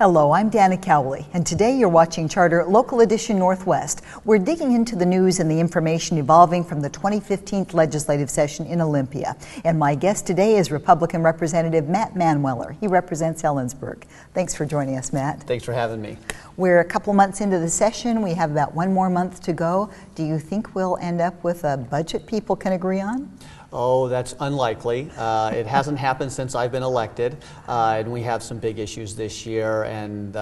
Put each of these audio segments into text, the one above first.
Hello, I'm Dana Cowley, and today you're watching Charter Local Edition Northwest. We're digging into the news and the information evolving from the 2015 legislative session in Olympia. And my guest today is Republican Representative Matt Manweller. He represents Ellensburg. Thanks for joining us, Matt. Thanks for having me. We're a couple months into the session. We have about one more month to go. Do you think we'll end up with a budget people can agree on? Oh, that's unlikely. It hasn't happened since I've been elected, and we have some big issues this year, and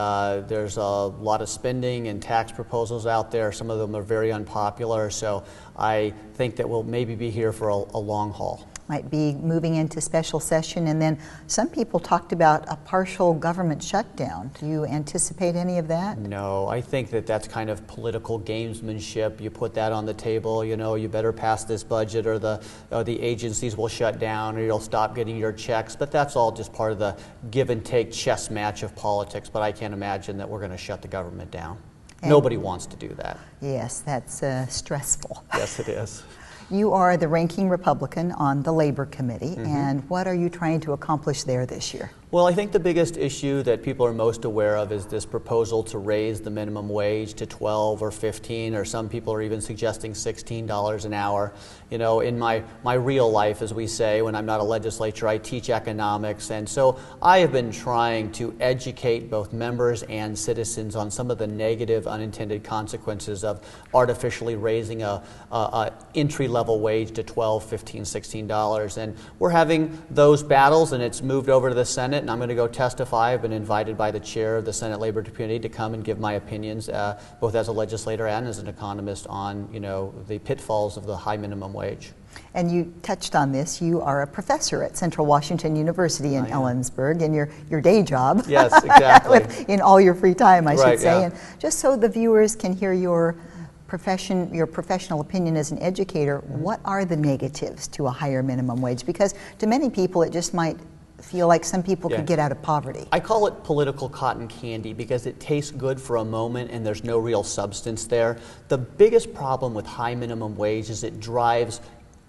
there's a lot of spending and tax proposals out there. Some of them are very unpopular, so I think that we'll maybe be here for a long haul. Might be moving into special session, and then some people talked about a partial government shutdown. Do you anticipate any of that? No, I think that that's kind of political gamesmanship. You put that on the table, you know, you better pass this budget or the agencies will shut down or you'll stop getting your checks, but that's all just part of the give and take chess match of politics, but I can't imagine that we're going to shut the government down. And nobody wants to do that. Yes, that's stressful. Yes, it is. You are the ranking Republican on the Labor Committee, and what are you trying to accomplish there this year? Well, I think the biggest issue that people are most aware of is this proposal to raise the minimum wage to 12 or 15, or some people are even suggesting $16 an hour. You know, in my real life, as we say, when I'm not a legislator, I teach economics, and so I have been trying to educate both members and citizens on some of the negative unintended consequences of artificially raising a entry-level wage to $12, $15, $16. And we're having those battles, and it's moved over to the Senate, and I'm going to go testify. I've been invited by the chair of the Senate Labor Committee to come and give my opinions, both as a legislator and as an economist, on, you know, the pitfalls of the high minimum wage. And you touched on this. You are a professor at Central Washington University in Ellensburg in your day job. Yes, exactly. In all your free time, I should say. Yeah. And just so the viewers can hear your professional opinion as an educator, what are the negatives to a higher minimum wage? Because to many people, it just might feel like some people could get out of poverty. I call it political cotton candy because it tastes good for a moment and there's no real substance there. The biggest problem with high minimum wage is it drives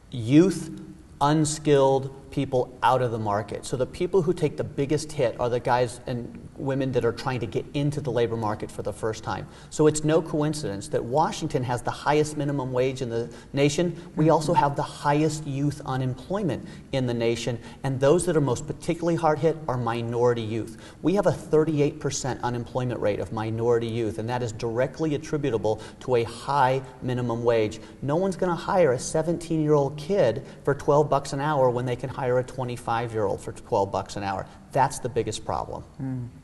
youth, unskilled people out of the market. So the people who take the biggest hit are the guys and women that are trying to get into the labor market for the first time. So it's no coincidence that Washington has the highest minimum wage in the nation. We also have the highest youth unemployment in the nation, and those that are most particularly hard hit are minority youth. We have a 38% unemployment rate of minority youth, and that is directly attributable to a high minimum wage. No one's going to hire a 17-year-old kid for $12 an hour when they can hire a 25-year-old for $12 an hour. That's the biggest problem.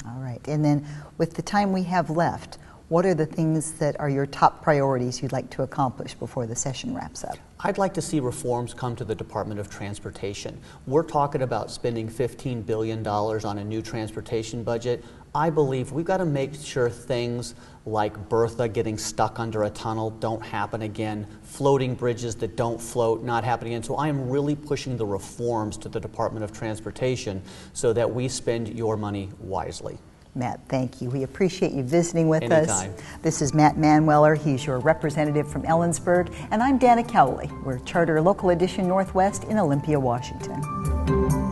All right. And then with the time we have left, what are the things that are your top priorities you'd like to accomplish before the session wraps up? I'd like to see reforms come to the Department of Transportation. We're talking about spending $15 billion on a new transportation budget. I believe we've got to make sure things like Bertha getting stuck under a tunnel don't happen again, floating bridges that don't float not happening again. So I am really pushing the reforms to the Department of Transportation so that we spend your money wisely. Matt, thank you. We appreciate you visiting with Anytime. us. This is Matt Manweller. He's your representative from Ellensburg. And I'm Dana Cowley. We're Charter Local Edition Northwest in Olympia, Washington.